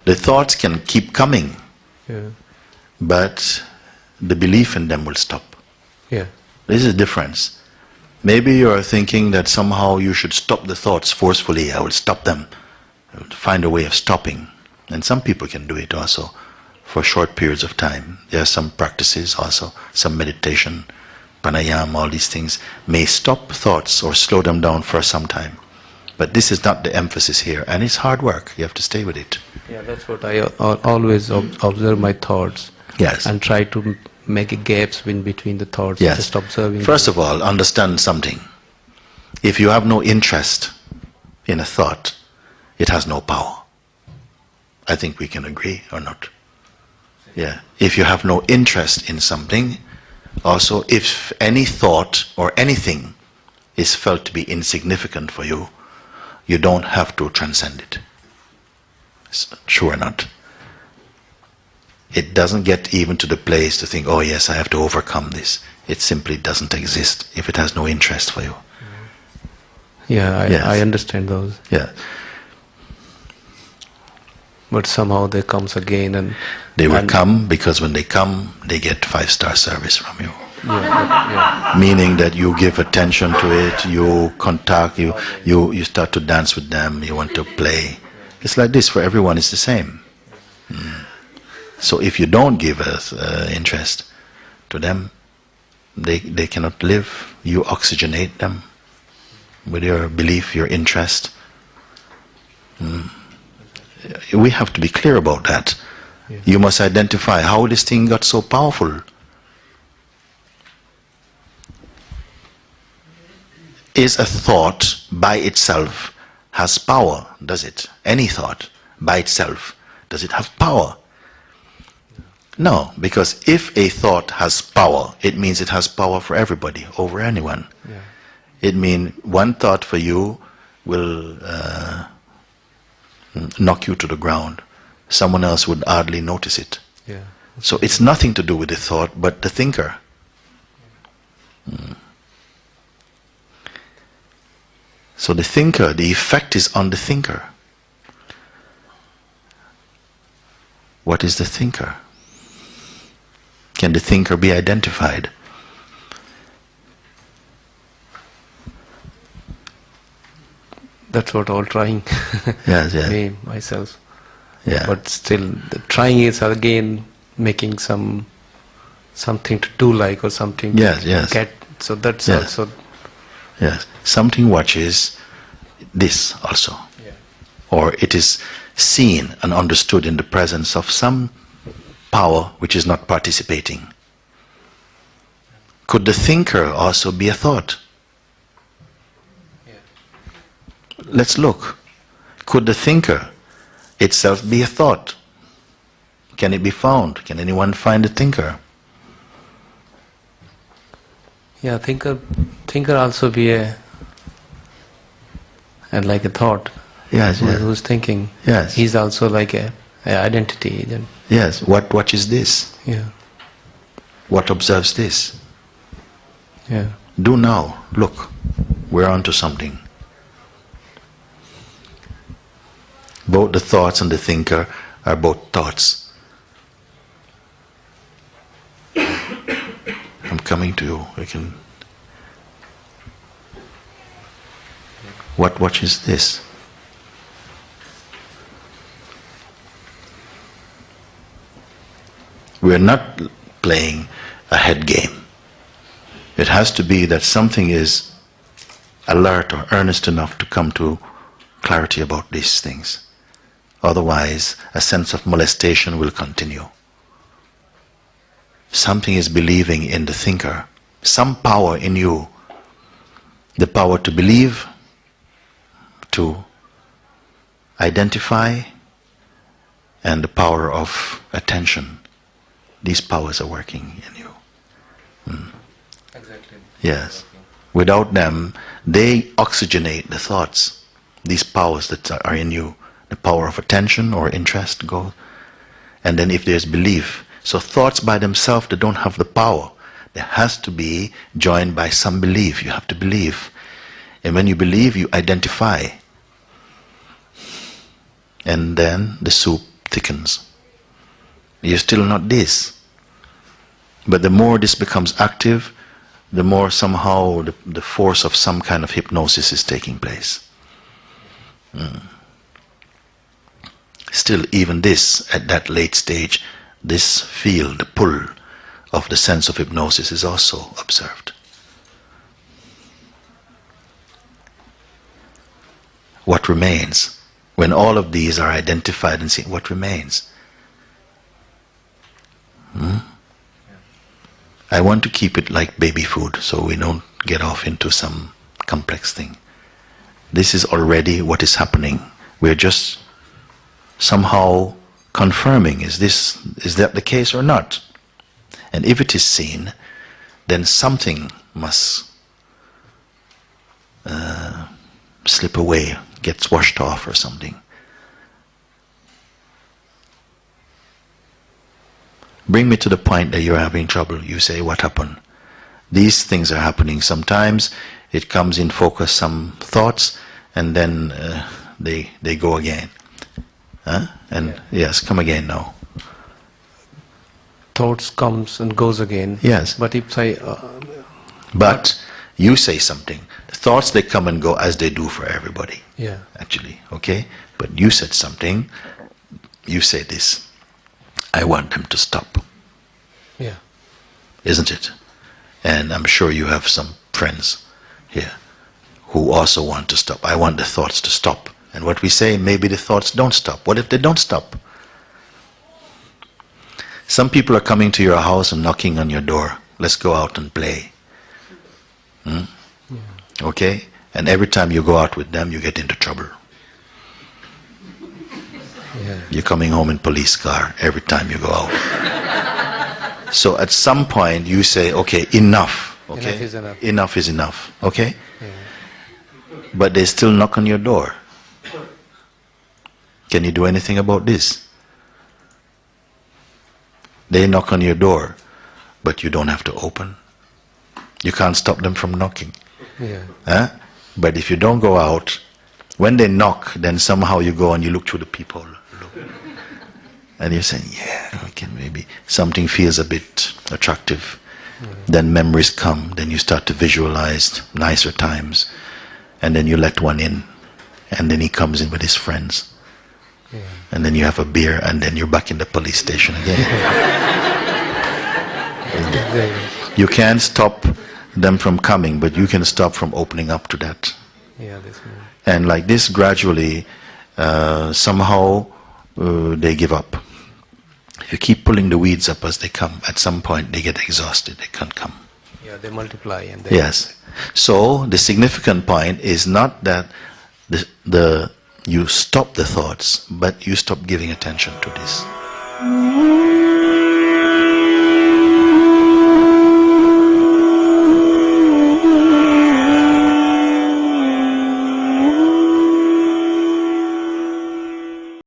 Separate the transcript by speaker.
Speaker 1: The thoughts can keep coming, but the belief in them will stop. This is the difference. Maybe you are thinking that somehow you should stop the thoughts forcefully. I will stop them. I will find a way of stopping. And some people can do it also for short periods of time. There are some practices also, some meditation, pranayama, all these things may stop thoughts or slow them down for some time. But this is not the emphasis here, and it's hard work. You have to stay with it.
Speaker 2: Yeah, that's what I always observe my thoughts.
Speaker 1: Yes.
Speaker 2: And try to make gaps in between the thoughts.
Speaker 1: Yes.
Speaker 2: Just observing.
Speaker 1: First of all, understand something. If you have no interest in a thought, it has no power. I think we can agree or not. Yeah. If you have no interest in something, also if any thought or anything is felt to be insignificant for you, you don't have to transcend it. True or not? It doesn't get even to the place to think, oh yes, I have to overcome this. It simply doesn't exist if it has no interest for you.
Speaker 2: Yeah,
Speaker 1: Yes.
Speaker 2: I understand those.
Speaker 1: Yeah.
Speaker 2: But somehow they comes again and...
Speaker 1: They will come because when they come, they get 5-star service from you. Meaning that you give attention to it, you contact, you start to dance with them, you want to play. It's like this for everyone, it's the same. So if you don't give interest to them, they cannot live. You oxygenate them with your belief, your interest. We have to be clear about that. You must identify how this thing got so powerful. Is a thought by itself has power, does it? Any thought by itself, does it have power? No, because if a thought has power, it means it has power for everybody, over anyone. It means one thought for you will knock you to the ground. Someone else would hardly notice it. So it's nothing to do with the thought, but the thinker. So the thinker, the effect is on the thinker. What is the thinker? Can the thinker be identified?
Speaker 2: That's what I'm trying.
Speaker 1: Yes, yes.
Speaker 2: Me, myself.
Speaker 1: Yeah.
Speaker 2: But still, the trying is again making something to do like or something
Speaker 1: Yes,
Speaker 2: to
Speaker 1: yes.
Speaker 2: get. So that's
Speaker 1: Yes.
Speaker 2: also...
Speaker 1: Yes. Something watches this also. Or it is seen and understood in the presence of some power which is not participating. Could the thinker also be a thought? Let's look. Could the thinker itself be a thought? Can it be found? Can anyone find a thinker?
Speaker 2: Yeah, thinker also be like a thought.
Speaker 1: Yes, yes.
Speaker 2: Who's thinking?
Speaker 1: Yes.
Speaker 2: He's also like a identity. Then.
Speaker 1: Yes. What is this?
Speaker 2: Yeah.
Speaker 1: What observes this?
Speaker 2: Yeah.
Speaker 1: Do now. Look. We're onto something. Both the thoughts and the thinker are both thoughts. I'm coming to you. We can. What is this? We're not playing a head game. It has to be that something is alert or earnest enough to come to clarity about these things. Otherwise, a sense of molestation will continue. Something is believing in the thinker. Some power in you. The power to believe, to identify, and the power of attention. These powers are working in you.
Speaker 2: Exactly.
Speaker 1: Yes. Without them, they oxygenate the thoughts. These powers that are in you. The power of attention or interest go. And then if there's belief. So thoughts by themselves, they don't have the power. There has to be joined by some belief. You have to believe. And when you believe, you identify. And then the soup thickens. You're still not this. But the more this becomes active, the more somehow the force of some kind of hypnosis is taking place. Still, even this, at that late stage, this field, the pull of the sense of hypnosis is also observed. What remains? When all of these are identified and seen, what remains? I want to keep it like baby food so we don't get off into some complex thing. This is already what is happening. We're just somehow confirming, is that the case or not? And if it is seen, then something must slip away, gets washed off or something. Bring me to the point that you're having trouble. You say, what happened? These things are happening. Sometimes it comes in focus, some thoughts, and then they go again. And yes, come again now.
Speaker 2: Thoughts comes and goes again.
Speaker 1: Yes.
Speaker 2: But if I...
Speaker 1: but you say something. The thoughts, they come and go as they do for everybody.
Speaker 2: Yeah.
Speaker 1: Actually, okay? But you said something. You say this. I want them to stop.
Speaker 2: Yeah.
Speaker 1: Isn't it? And I'm sure you have some friends here who also want to stop. I want the thoughts to stop. And what we say, maybe the thoughts don't stop. What if they don't stop? Some people are coming to your house and knocking on your door. Let's go out and play. Yeah. Okay? And every time you go out with them, you get into trouble.
Speaker 2: Yeah.
Speaker 1: You're coming home in police car every time you go out. So at some point you say, okay, enough. Okay?
Speaker 2: Enough is enough.
Speaker 1: Enough is enough. Okay?
Speaker 2: Yeah.
Speaker 1: But they still knock on your door. Can you do anything about this? They knock on your door, but you don't have to open. You can't stop them from knocking.
Speaker 2: Yeah.
Speaker 1: But if you don't go out, when they knock, then somehow you go and you look through the peephole. And you're saying, yeah, okay, maybe something feels a bit attractive. Then memories come, then you start to visualize nicer times. And then you let one in. And then he comes in with his friends.
Speaker 2: Yeah.
Speaker 1: And then you have a beer, and then you're back in the police station again. You can't stop them from coming, but you can stop from opening up to that.
Speaker 2: Yeah, this one.
Speaker 1: And like this, gradually, somehow they give up. If you keep pulling the weeds up as they come, at some point they get exhausted, they can't come.
Speaker 2: Yeah, they multiply and they...
Speaker 1: Yes. So the significant point is not that you stop the thoughts, but you stop giving attention to this.